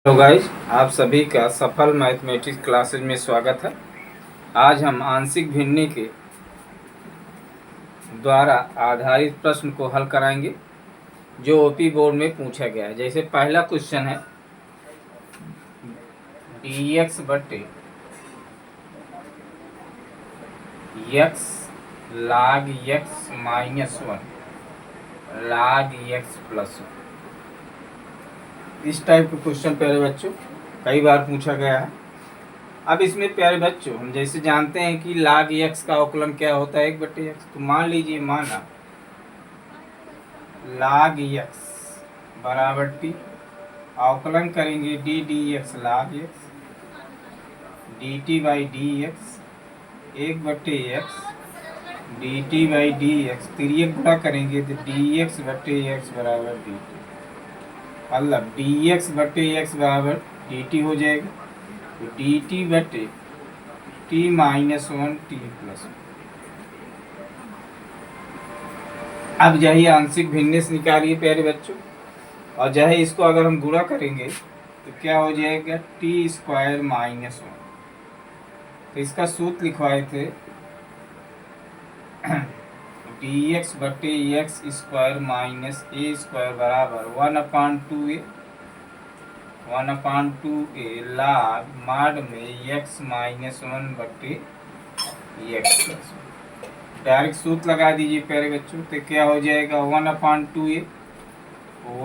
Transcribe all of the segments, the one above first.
Hello guys, आप सभी का सफल मैथमेटिक्स क्लासेज में स्वागत है। आज हम आंशिक भिन्नी के द्वारा आधारित प्रश्न को हल कराएंगे जो ओपी बोर्ड में पूछा गया है। जैसे पहला क्वेश्चन है dx बटे x log x minus 1 log x plus 1। इस टाइप का क्वेश्चन प्यारे बच्चों कई बार पूछा गया है। अब इसमें प्यारे बच्चों हम जैसे जानते हैं कि log x का अवकलन क्या होता है 1/x। तो मान लीजिए माना log x बराबर t, अवकलन करेंगे d d x log x d t by d x 1/x d t by d x, तिर्यक गुणा करेंगे तो डी एक्स बटे एक्स बराबर डी टी, मतलब डी एक्स बटे एक्स बराबर डी टी हो जाएगा। तो डी टी बटे टी माइनस 1 टी प्लस 1। अब यही आंशिक भिन्नस निकालिए प्यारे बच्चों, और चाहे इसको अगर हम गुणा करेंगे तो क्या हो जाएगा टी स्क्वायर माइनस 1। तो इसका सूत्र लिखवाए थे डी एक्स बटे एक्स स्क्वायर माइनस ए स्क्वायर बराबर 1/2a 1/2a log माड में x माइनस 1 बटे एक्स प्लस 1। डायरेक्ट सूत्र लगा दीजिए प्यारे बच्चों, तो क्या हो जाएगा 1/2a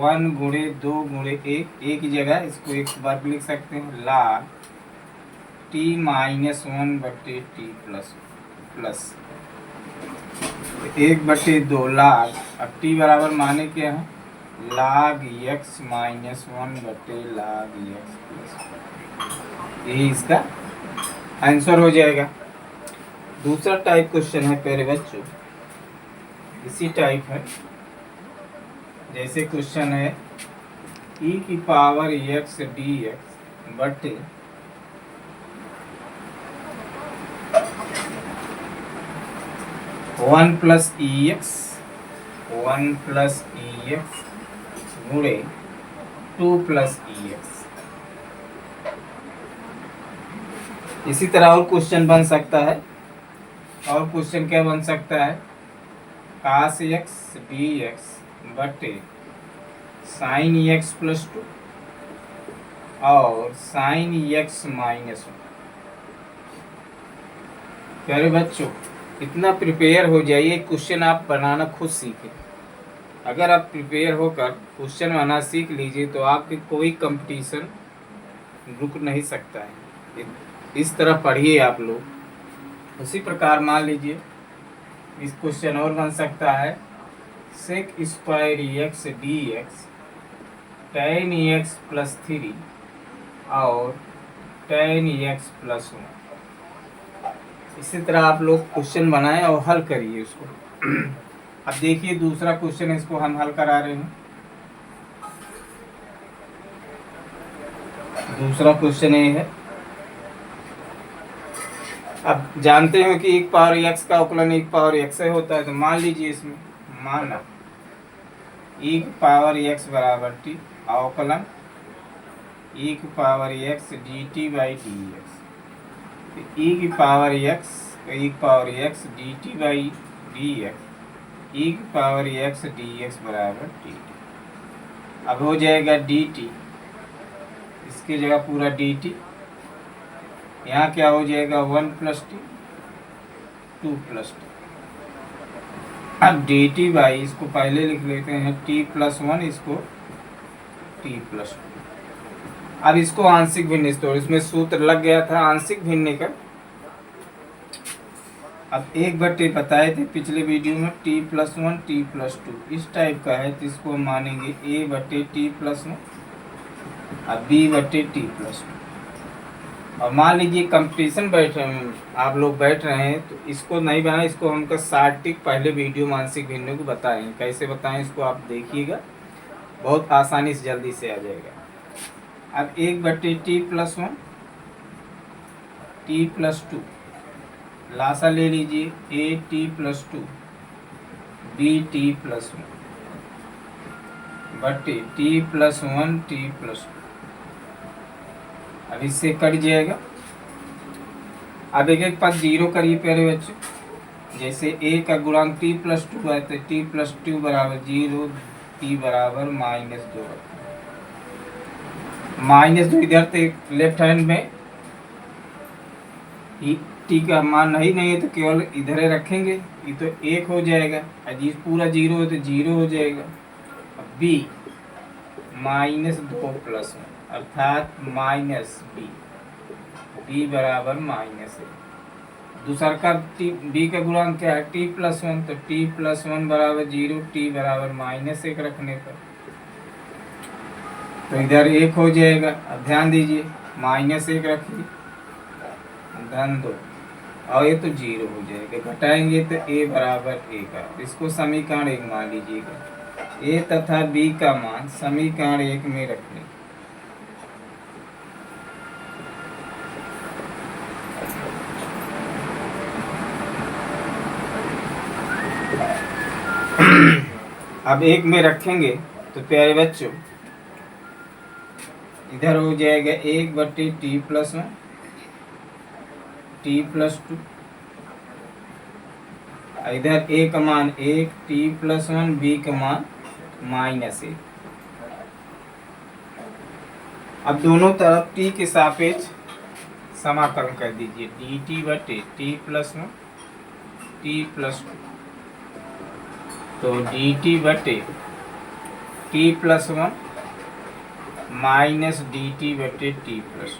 1 गुणे 2 गुणे 1, एक ही जगह इसको एक बार लिख सकते हैं log t माइनस 1 बटे टी प्लस 1/2 log, अब t बराबर माने क्या है log x माइनस 1 बटे log x प्लस 1। यही इसका आंसर हो जाएगा। दूसरा टाइप क्वेश्चन है प्यारे बच्चों, इसी टाइप है। जैसे क्वेश्चन है e की पावर x dx बटे वन प्लस ई एक्स गुणे 2 प्लस ई एक्स। इसी तरह और क्वेश्चन बन सकता है। और क्वेश्चन क्या बन सकता है cos x dx बटे sin x प्लस 2 और sin x माइनस 1। प्यारे बच्चों इतना प्रिपेयर हो जाइए, क्वेश्चन आप बनाना खुद सीखें। अगर आप प्रिपेयर होकर क्वेश्चन बनाना सीख लीजिए तो आपके कोई कंपटीशन रुक नहीं सकता है। इस तरह पढ़िए आप लोग। उसी प्रकार मान लीजिए इस क्वेश्चन और बन सकता है sec square x d x tan x plus 3 और tan x प्लस 1। इसी तरह आप लोग क्वेश्चन बनाएं और हल करिए उसको। अब देखिए दूसरा क्वेश्चन, इसको हम हल करा रहे हैं। दूसरा क्वेश्चन ये है, अब जानते हो कि 1 पावर x का अवकलन 1 पावर x से होता है। तो मान लीजिए इसमें माना 1 पावर x बराबर t, अवकलन 1 power x d t by d x, e की power x d t by d x e की पावर x डी एक्स बराबर टी टी। अब हो जाएगा डी टी, इसकी जगह पूरा डी टी, यहाँ क्या हो जाएगा 1 प्लस टी 2 प्लस टी। अब डी टी बाई, इसको पहले लिख लेते हैं टी प्लस 1, इसको टी प्लस 2। अब इसको आंशिक भिन्न, तो इसमें सूत्र लग गया था आंशिक भिन्न का। अब 1/, बताए थे पिछले वीडियो में t प्लस 1 t प्लस 2 इस टाइप का है, तो इसको मानेंगे a बटे टी प्लस 1 अब b बटे टी प्लस 2। और मान लीजिए कंपटीशन बैठ रहे हैं, आप लोग बैठ रहे हैं, तो इसको नहीं बनाए, इसको हमका सार्टिक पहले वीडियो मानसिक भिन्नों को बताएं, कैसे बताएं इसको आप देखिएगा, बहुत आसानी से जल्दी से आ जाएगा। अब 1/, टी प्लस 1 टी प्लस 2, लासा ले लीजिए a t plus 2 b t plus 1 बटे टी प्लस 1 टी प्लस 2। अब इससे कट जाएगा। अब एक एक पद जीरो करिए प्यारे बच्चों। जैसे a का गुणांक t प्लस 2 है तो t प्लस 2 बराबर 0, t बराबर -2। -2 इधर तो लेफ्ट हैंड में t का मान नहीं है तो केवल इधर ही रखेंगे, ये तो 1 हो जाएगा। अजीज पूरा 0 है तो 0 हो जाएगा। अब b -2 प्लस 1 अर्थात -b, b बराबर -1। दूसरा का b का गुणांक क्या है t प्लस 1, तो t प्लस 1 बराबर 0, t बराबर -1 रखने पर तो इधर 1 हो जाएगा। अब ध्यान दीजिए -1 रखिए धन 2 और ये तो 0 हो जाएगा। घटाएंगे तो a बराबर 1। इसको समीकरण 1 मान लीजिएगा। a तथा b का मान समीकरण 1 में रखने। अब 1 में रखेंगे तो प्यारे बच्चों इधर हो जाएगा 1/t प्लस 1, t प्लस 2, इधर a का मान 1, t प्लस 1, b का मान -1। अब दोनों तरफ t के सापेक्ष समाकलन कर दीजिए। dt/t प्लस 1, t प्लस 2, तो dt/t plus 1 minus dt/t plus 2।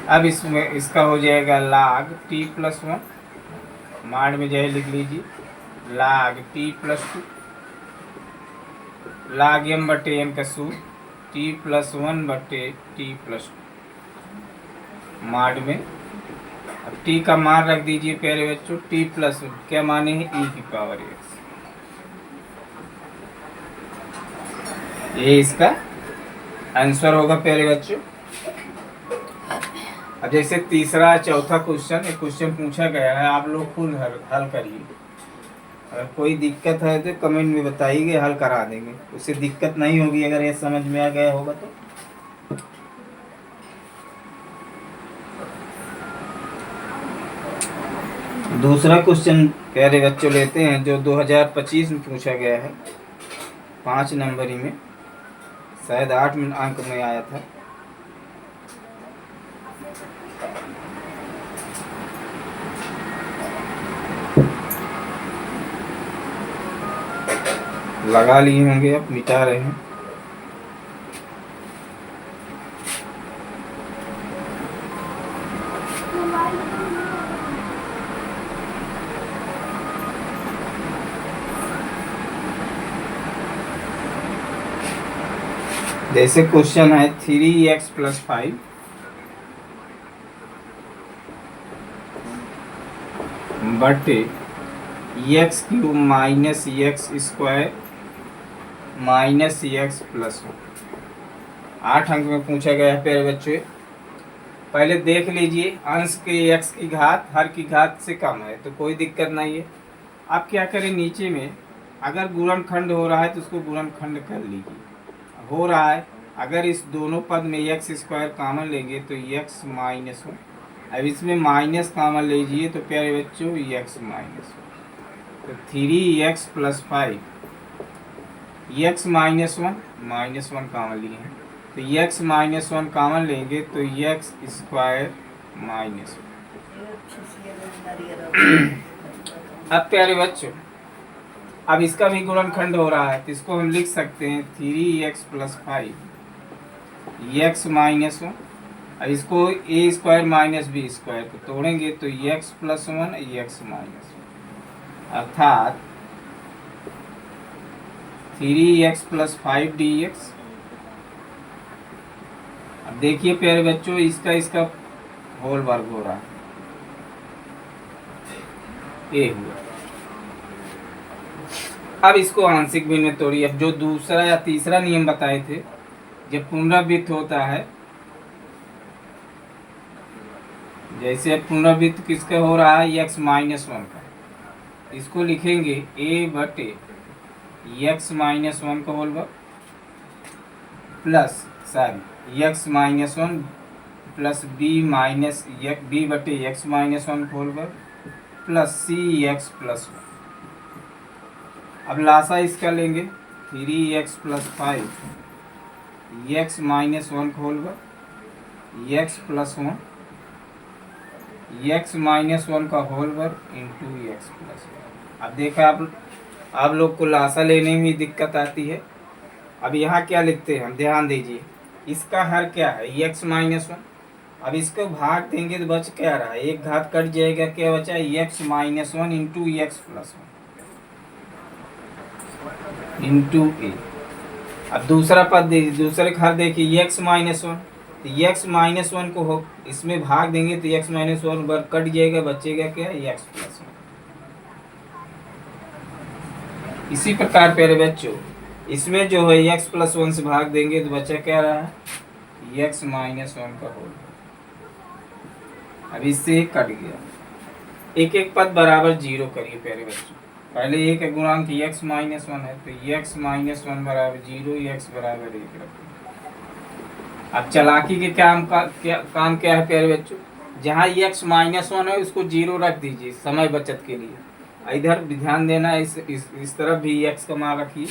अब इसमें इसका हो जाएगा log t प्लस 1, माड में जाए लिख लीजिए log t plus 2, log m/n का सूत्र t प्लस 1/t प्लस 2 माड में। अब t का मान रख दीजिए प्यारे बच्चों, t प्लस क्या माने हैं e की पावर x। ये इसका आंसर होगा प्यारे बच्चों। अब जैसे तीसरा चौथा क्वेश्चन क्वेश्चन पूछा गया है, आप लोग खुद हल करिए। अगर कोई दिक्कत है तो कमेंट में बताइए, हल करा देंगे। उससे दिक्कत नहीं होगी अगर ये समझ में आ गया होगा तो। दूसरा क्वेश्चन प्यारे बच्चों लेते हैं जो 2025 में पूछा गया है, 5 नंबरी में, शायद 8 अंक में आया था। लगा लिए होंगे, अब मिटा रहे हैं। जैसे क्वेश्चन है 3x प्लस 5 बटे x cube minus x square minus x plus 8 अंक में पूछा गया है प्यारे बच्चों। पहले देख लीजिए अंश के x की घात हर की घात से कम है तो कोई दिक्कत नहीं है। आप क्या करें, नीचे में अगर गुणनखंड हो रहा है तो उसको गुणनखंड कर लीजिए। हो रहा है अगर इस दोनों पद में एक्स स्क्वायर कॉमन लेंगे तो एक्स माइनस 1, अब इसमें माइनस कॉमन लीजिए तो प्यारे बच्चों एक्स माइनस 1, तो 3x प्लस 5, एक्स -1 कॉमन लिए हैं तो एक्स -1 कॉमन लेंगे तो एक्स स्क्वायर -1। अब प्यारे बच्चों अब इसका भी गुणनखंड हो रहा है तो इसको हम लिख सकते हैं 3x प्लस 5 एक्स -1। अब इसको a square minus B square को तोड़ेंगे तो x प्लस 1 एक्स माइनस 1 अर्थात 3x प्लस 5 dx। अब देखिए प्यारे बच्चों इसका होल वर्ग हो रहा है, a हुआ। अब इसको आंशिक भिन्न में तोड़िए। अब जो दूसरा या तीसरा नियम बताए थे, जब पुनरावृत्त होता है, जैसे अब पुनरावृत्त किसका हो रहा है x -1 का, इसको लिखेंगे a बटे x -1 का होल वर्ग plus sorry x minus one plus b minus b बटे एक्स माइनस वन होल वर्ग plus c x plus one. अब लासा इसका लेंगे 3x plus 5 x minus one whole वर्ग x plus one x minus one का whole वर्ग into x plus one. अब देखा आप लोग को लासा लेने में दिक्कत आती है। अब यहाँ क्या लिखते हैं हम, ध्यान दीजिए, इसका हर क्या है एक्स माइनस वन। अब इसको भाग देंगे तो बच क्या रहा है, एक घात कट जाएगा, क्या बचा x minus one into x plus one into a. अब दूसरा पद देखिए, दूसरे घर देखिए एक्स माइनस वन, तो एक्स माइनस वन को हो इसमें भाग देंगे तो एक्स माइनस वन बार कट जाएगा, बचेगा क्या एक्स प्लस वन। इसी प्रकार प्यारे बच्चों इसमें जो है एक्स प्लस वन से भाग देंगे तो बचा क्या रहा है एक्स माइनस वन का होल। अब इससे कट गया, एक एक पद बराबर जीरो करिए प्यारे बच्चों। पहले एक गुणांक एक्स माइनस वन है तो एक्स माइनस वन बराबर जीरो, एक्स बराबर एक रखो। अब चालाकी के काम क्या है प्यारे बच्चों, जहाँ एक्स माइनस वन है उसको जीरो रख दीजिए समय बचत के लिए। इधर ध्यान देना, इस तरफ भी एक्स का मान रखिए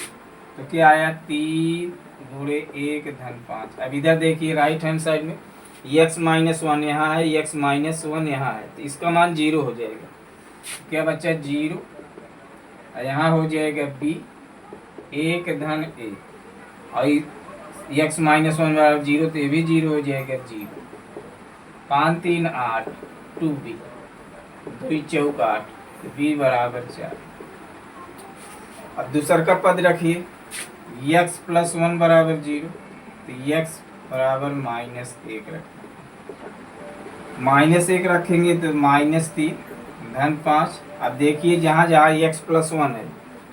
तो क्या आया 3 गुणे 1 धन 5। अब इधर देखिए राइट हैंड साइड में एक्स माइनस वन यहाँ है, एक्स माइनस वन यहाँ है, तो इसका मान जीरो हो जाएगा। क्या बच्चा जीरो, यहाँ हो जाएगा बी 1 धन ए और एक्स माइनस वन बराबर जीरो तो ये भी जीरो हो जाएगा, जीरो 5 3 8 2 बी 2 चौक 8 तो बी बराबर 4। अब दूसरा का पद रखिए एक्स प्लस वन बराबर जीरो तो एक्स बराबर माइनस एक रखेंगे, माइनस एक रखेंगे तो माइनस 3 धन 5। अब देखिए जहाँ जहाँ एक्स प्लस वन है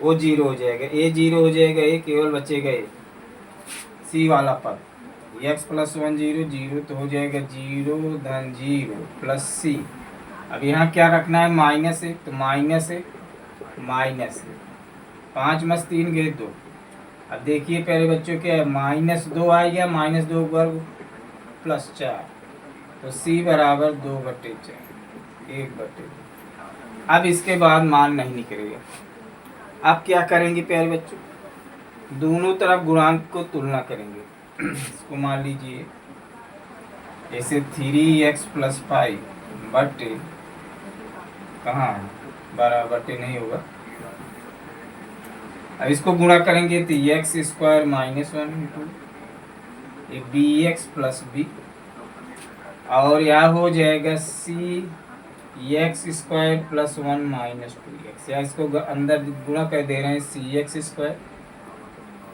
वो जीरो हो जाएगा, ए जीरो हो जाएगा, ए केवल बचेगा ए सी वाला पद x plus one zero zero तो हो जाएगा जीरो धन जीरो प्लस सी। अब यहाँ क्या रखना है माइनस एक, तो माइनस एक माइनस एक 5 मस 3 गए 2। अब देखिए प्यारे बच्चों क्या है माइनस 2 आ गया, माइनस 2 वर्ग प्लस 4 तो सी बराबर 2/4 1/2। अब इसके बाद मान नहीं निकलेगा। अब क्या करेंगे प्यारे बच्चों, दोनों तरफ गुणांक को तुलना करेंगे। इसको मान लीजिए जैसे 3x प्लस 5 बटे कहाँ है 12 बटे नहीं होगा। अब इसको गुणा करेंगे तो x square minus one into b x plus b और यहाँ हो जाएगा c x square plus one minus 2x, या इसको अंदर गुणा कर दे रहे हैं c x square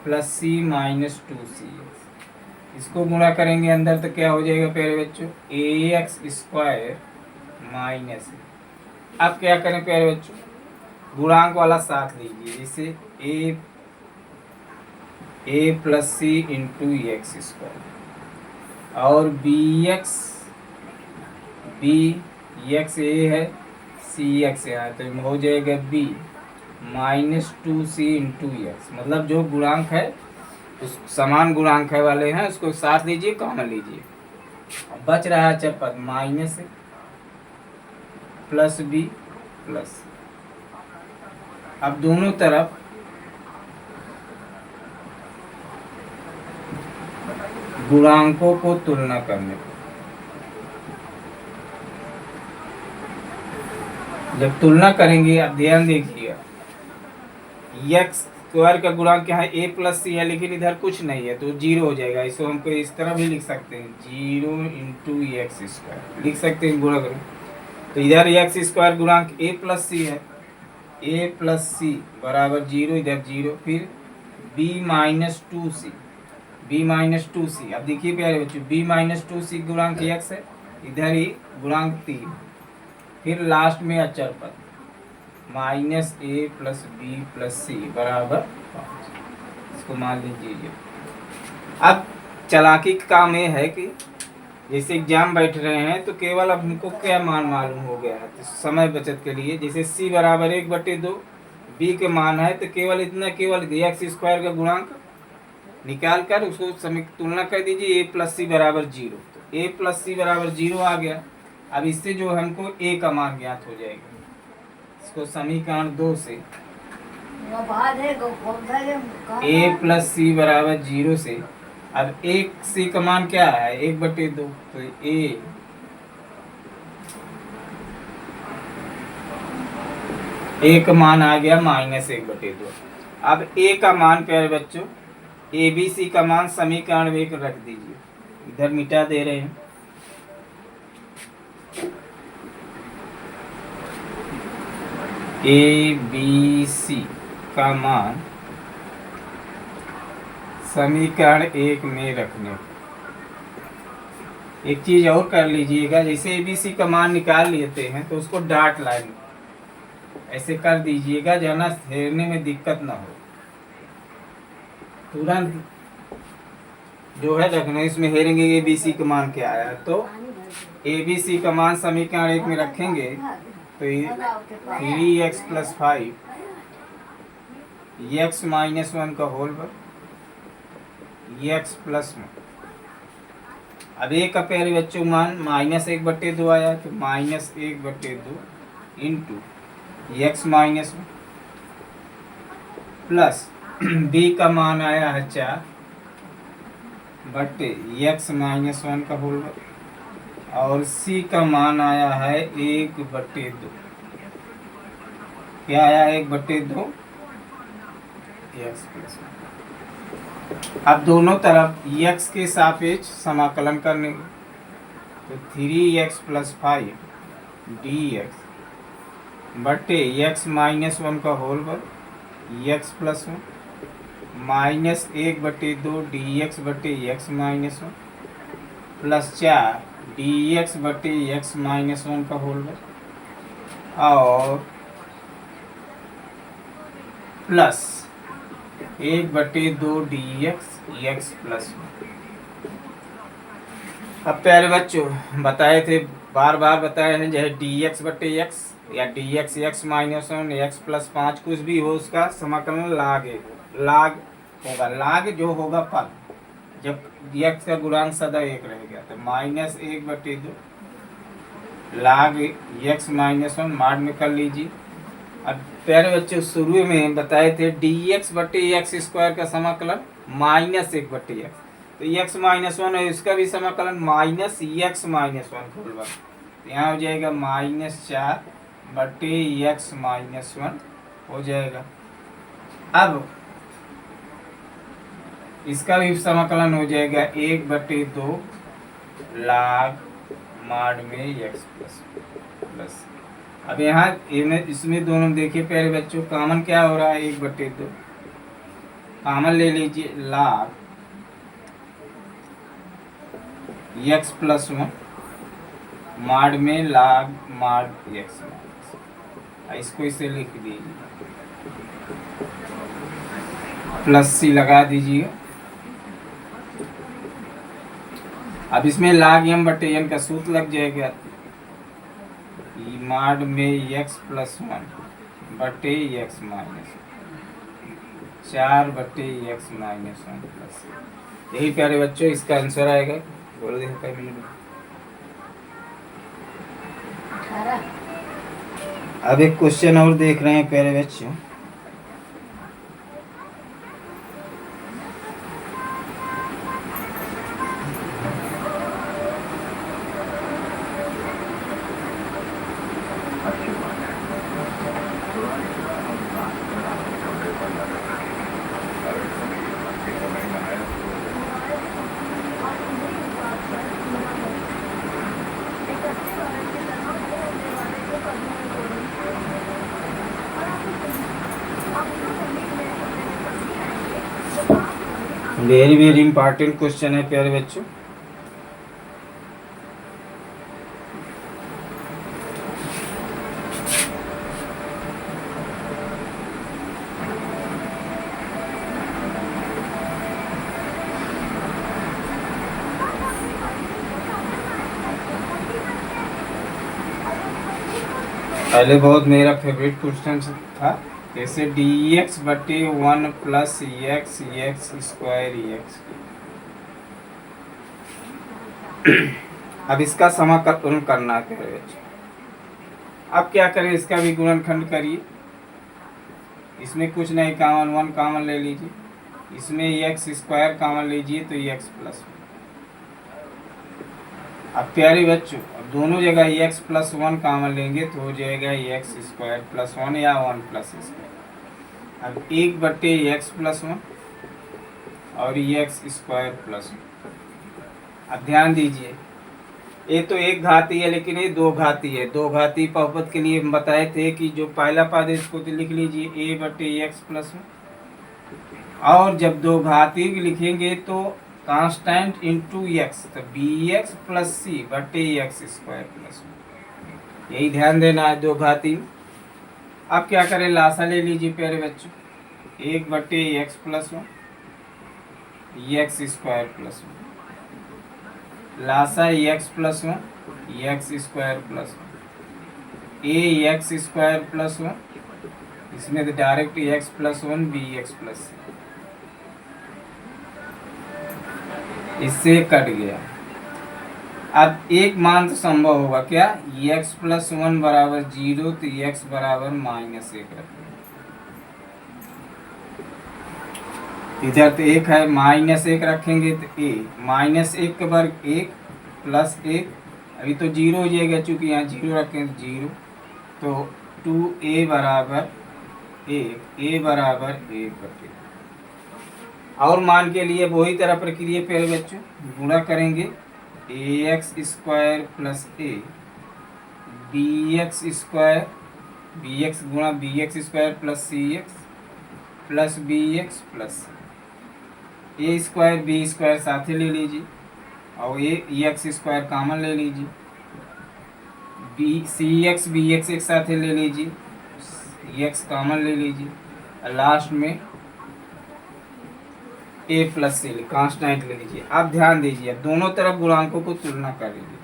plus c minus 2cx। इसको गुणा करेंगे अंदर तो क्या हो जाएगा प्यारे बच्चों ए एक्स स्क्वायर माइनस। अब क्या करें प्यारे बच्चों, गुणांक वाला साथ लीजिए, जैसे ए प्लस सी इंटू एक्स स्क्वायर और बी एक्स ए है सी एक्स यहाँ तो हो जाएगा B minus 2c into x. मतलब जो गुणांक है उस समान गुणांक है वाले हैं उसको साथ लीजिए, कॉमन लीजिए। अब बच रहा है चर पद माइनस प्लस बी प्लस। अब दोनों तरफ गुणांकों को तुलना करने को, जब तुलना करेंगे अब ध्यान देखिएगा एक्स स्क्वायर का गुणांक क्या है ए प्लस सी है, लेकिन इधर कुछ नहीं है तो जीरो हो जाएगा। इसको हमको इस तरह भी लिख सकते हैं जीरो इंटू एक्स स्क्वायर लिख सकते हैं गुणा करें तो इधर एक्स स्क्वायर गुणांक ए प्लस सी है, ए प्लस सी बराबर जीरो, इधर जीरो, फिर B minus 2c B minus 2c। अब देखिए प्यारे बच्चों बी माइनस 2c गुणांक एक्स है, इधर ही गुणांक 3, फिर लास्ट में अचर पद माइनस ए प्लस बी प्लस सी बराबर 5। इसको मान लीजिए। अब चालाकी का काम ये है कि जैसे एग्जाम बैठ रहे हैं तो केवल अब हमको क्या मान मालूम हो गया है, तो समय बचत के लिए जैसे सी बराबर 1/2 बी के मान है तो केवल इतना, केवल एक्स स्क्वायर का गुणांक निकाल कर उसको तुलना कर दीजिए। a प्लस सी बराबर 0, तो a प्लस सी बराबर 0 आ गया। अब इससे जो हमको a का मान ज्ञात हो जाएगा। इसको समीकरण 2 से a प्लस सी बराबर 0 से, अब एक सी का मान क्या है 1/2, तो a का मान आ गया -1/2। अब a का मान प्यारे बच्चों, ए बी सी का मान समीकरण में रख दीजिए, इधर मिटा दे रहे हैं। ए बी सी का मान समीकरण 1 में रखने। एक चीज और कर लीजिएगा, जैसे ए बी सी का मान निकाल लेते हैं तो उसको डॉट लाइन ऐसे कर दीजिएगा, जाना हेरने में दिक्कत ना हो। तुरंत जो है रखना, इसमें हेरेंगे ए बी सी का मान क्या आया, तो ए बी सी का मान समीकरण 1 में रखेंगे तो 3x + 5 x - 1 का होल पर x + 1। अब a का प्यारे बच्चों मान -1/2 आया, तो -1/2 इंटू x - 1 प्लस b का मान आया है 4 बटे x - 1 का होल, और c का मान आया है 1/2। क्या आया 1/2 x + 1। अब दोनों तरफ x के सापेक्ष समाकलन करने, तो 3x + 5 dx बटे x - 1 का होल पर x + 1 -1/2 dx बटे x - 1 प्लस 4 dx बटे x - 1 का होल पर, और प्लस 1/2 dx x + 1। अब प्यारे बच्चों बताए थे, बार बार बताए हैं, चाहे dx बटे x या dx x - 1 x + 5 कुछ भी हो, उसका समाकलन लाग होगा। लाग जो होगा पद, जब x का गुणांक सदा 1 रहेगा, तो -1/2 लाग x - 1 माड में कर लीजिए। अब प्यारे बच्चों शुरू में बताए थे dx बटे x² का समाकलन -1/x, तो x - 1 है, इसका भी समाकलन -x - 1 खोलवा, यहाँ हो जाएगा -4 बटे x - 1 हो जाएगा। अब इसका भी समाकलन हो जाएगा 1/2 लाग माड में x प्लस। अब यहाँ इसमें दोनों देखिए प्यारे बच्चों, कॉमन क्या हो रहा है 1/2, कॉमन ले लीजिए, लाग x + 1 माड में लाग माड x। इसको इसे लिख दीजिए, प्लस c लगा दीजिए। अब इसमें लाग m बटे n का सूत्र लग जाएगा, माड में x + 1 बटे x - 1 4 बटे x - 1 प्लस। यही प्यारे बच्चों इसका आंसर आएगा। बोल दे कई मिनट। अब एक क्वेश्चन और देख रहे हैं प्यारे बच्चों, वेरी वेरी इंपॉर्टेंट क्वेश्चन है प्यारे बच्चों। पहले बहुत मेरा फेवरेट क्वेश्चन था, जैसे डी एक्स बटे 1 plus x x square x. अब इसका समाकलन करना है बच्चों। अब क्या करें, इसका भी गुणनखंड करिए। इसमें कुछ नहीं, कॉमन 1 कॉमन ले लीजिए, इसमें एक्स स्क्वायर कॉमन लीजिए तो एक्स प्लस। अब प्यारे बच्चों, अब दोनों जगह एक्स प्लस 1 कॉमन लेंगे तो हो जाएगा एक्स स्क्वायर प्लस 1 या 1 प्लस स्क्वायर। अब 1 बटे एक्स प्लस 1 और एक्स स्क्वायर प्लस 1। अब ध्यान दीजिए, ये तो एक घाती है लेकिन ये दो घाती है। दो घाती बहुपद के लिए हम बताए थे कि जो पहला पद है इसको तो लिख लीजिए ए बटे एक्स प्लस 1, और जब दो घाती लिखेंगे तो कांस्टेंट इंटू एक्स, तो बी एक्स प्लस सी बटे एक्स स्क्वायर प्लस 1। यही ध्यान देना है दो घाती। अब क्या करें, लासा ले लीजिए प्यारे बच्चों, 1 बटे x plus 1 x square plus 1, लासा x plus 1 x square plus 1, A x square plus 1, इसमें तो direct x plus 1 B x plus, इससे कट गया। अब एक मान तो संभव होगा, क्या एक्स प्लस 1 बराबर 0, तो एक्स बराबर -1 रखेंगे। इधर तो 1 है, -1 रखेंगे तो ए -1 का वर्ग 1 प्लस 1, अभी तो 0 हो जाएगा चूंकि यहाँ 0 रखें तो 0, तो 2a बराबर 1, a बराबर 1 बटे। और मान के लिए वही तरह प्रक्रिया पे बच्चों, गुणा करेंगे a x square plus a b x square, b x गुणा b x square plus c x plus b x plus a square b square साथ ही ले लीजिए और ए एक्स स्क्वायर कॉमन ले लीजिए, B C x B x एक साथ ही ले लीजिए, एक्स कॉमन ले लीजिए, लास्ट में ए प्लस सी कांस्टेंट ले लीजिए। आप ध्यान दीजिए, दोनों तरफ गुणांकों को तुलना कर लीजिए।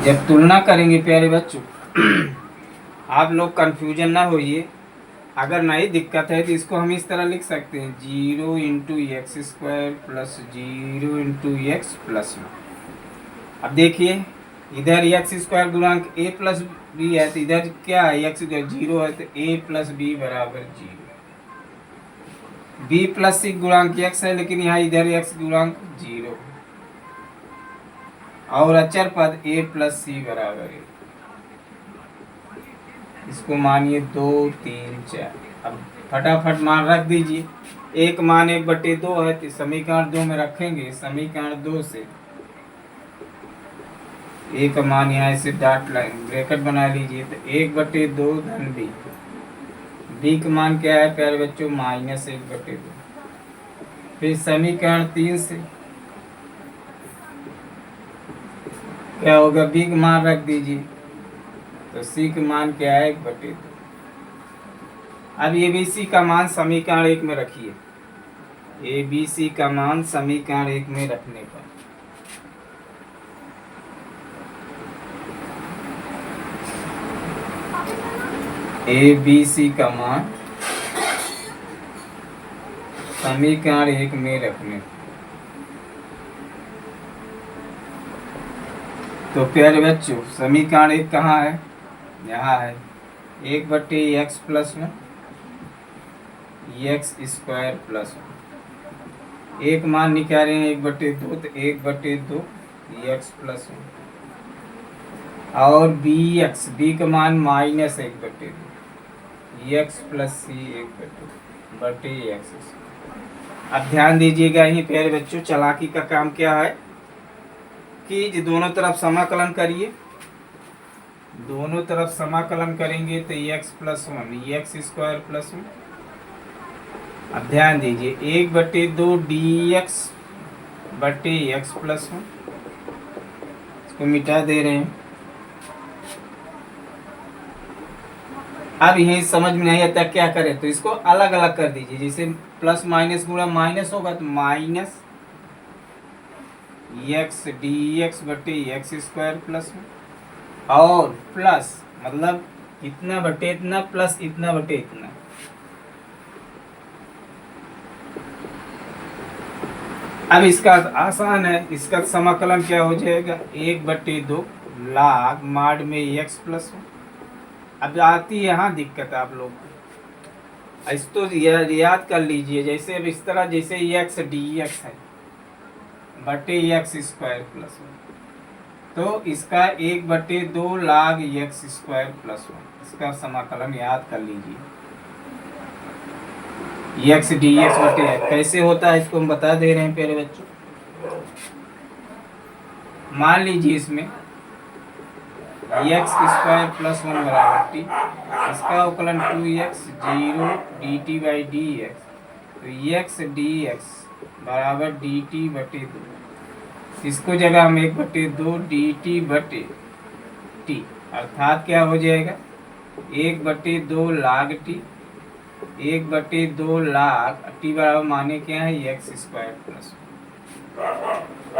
जब तुलना करेंगे प्यारे बच्चों, आप लोग कंफ्यूजन ना होइए। अगर नहीं दिक्कत है तो इसको हम इस तरह लिख सकते हैं, 0 into x square plus 0 into x plus 1। अब देखिए, इधर एक्स स्क्वायर गुणांक ए प्लस बी है, तो इधर क्या है, एक्स 0 है तो ए प्लस बी बराबर 0। बी प्लस सी गुणांक एक्स है लेकिन यहाँ इधर एक्स गुणांक 0 और अचर पद ए प्लस सी बराबर 1। इसको मानिए 2 3 4। अब फटाफट मान रख दीजिए, एक मान 1 बटे 2 है तो समीकरण 2 में रखेंगे, समीकरण 2 से ए का मान यहाँ से डॉट लाइन ब्रैकेट बना लीजिए, तो 1 बटे 2 धन बी, बी का मान क्या है प्यारे बच्चों, -1 बटे 2। फिर समीकरण 3 से क्या होगा, बी का मान रख दीजिए, तो सी का मान क्या है 1 बटे 2। अब ए बी सी का मान समीकरण 1 में रखिए, ए बी सी का मान समीकरण 1 में रखने पर ए बी सी का मान समीकरण 1 में रखने, तो प्यारे बच्चों समीकरण 1 कहाँ है, यहाँ है, 1 बटे x plus 1 x square plus 1। एक मान निकाले हैं 1 बटे 2, तो 1 बटे 2 एक्स प्लस 1 और बी एक्स, बी का मान -1 बटे 2 एक्स प्लस सी 1 बटे एक्स। अब ध्यान दीजिएगा, यहीं प्यारे बच्चों चालाकी का काम क्या है कि दोनों तरफ समाकलन करिए, दोनों तरफ समाकलन करेंगे तो x plus 1 x square plus 1। अब ध्यान दीजिए, 1 बटे 2 डी एक्स बटे एक्स प्लस 1, इसको मिटा दे रहे हैं। अब यही समझ में नहीं आता क्या करें, तो इसको अलग अलग कर दीजिए, जैसे प्लस माइनस गुणा माइनस होगा तो माइनस एक्स डी एक्स बटे एक्स स्क्वायर प्लस में, और प्लस मतलब इतना बटे इतना प्लस इतना बटे इतना। अब इसका आसान है, इसका समाकलन क्या हो जाएगा, 1/2 log माड में एक्स प्लस 1। अब आती है यहाँ दिक्कत आप लोग को, इस तो याद कर लीजिए, जैसे अब इस तरह जैसे एक्स डी एक्स है बटे एक्स स्क्वायर प्लस 1, तो इसका 1/2 log एक्स स्क्वायर प्लस 1, इसका समाकलन याद कर लीजिए। एक्स डी एक्स बटे एक्स कैसे होता है इसको हम बता दे रहे हैं प्यारे बच्चों। मान लीजिए इसमें एक्स स्क्वायर प्लस 1 बराबर टी, इसका अवकलन 2x 0 D t by d x, तो एक्स डी एक्स बराबर डी टी बटे 2, इसको जगह हम 1/2 डी टी बटे टी, अर्थात क्या हो जाएगा 1/2 log टी, 1/2 log टी बराबर माने क्या है एक्स स्क्वायर प्लस 1।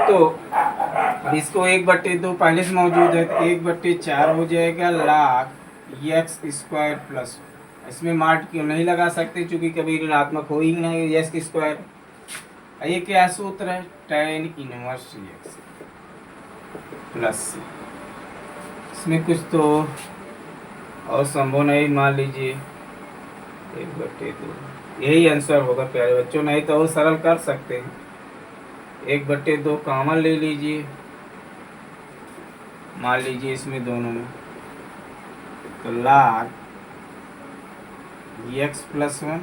तो इसको 1/2 पहले से मौजूद है, तो 1/4 हो जाएगा log एक्स स्क्वायर प्लस 1। इसमें मार्ट क्यों नहीं लगा सकते, चूंकि कभी ऋणात्मक हो ही नहीं एक्स स्क्वायर। ये क्या सूत्र है, tan इनवर्स एक्स प्लस, इसमें कुछ तो और संभव नहीं, मान लीजिए 1/2, यही आंसर होगा प्यारे बच्चों, नहीं तो और सरल कर सकते हैं। 1/2 कॉमन ले लीजिए, मान लीजिए इसमें दोनों में, तो log एक्स प्लस 1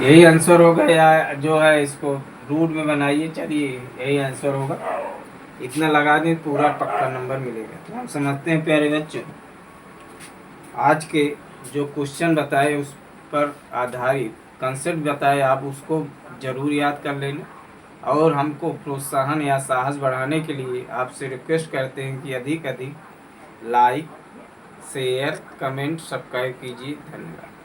यही आंसर होगा, या जो है इसको रूट में बनाइए, चलिए यही आंसर होगा, इतना लगा दें पूरा पक्का नंबर मिलेगा। तो हम समझते हैं प्यारे बच्चों, आज के जो क्वेश्चन बताए उस पर आधारित कंसेप्ट बताए, आप उसको ज़रूर याद कर लेना, और हमको प्रोत्साहन या साहस बढ़ाने के लिए आपसे रिक्वेस्ट करते हैं कि अधिक लाइक शेयर कमेंट सब्सक्राइब कीजिए। धन्यवाद।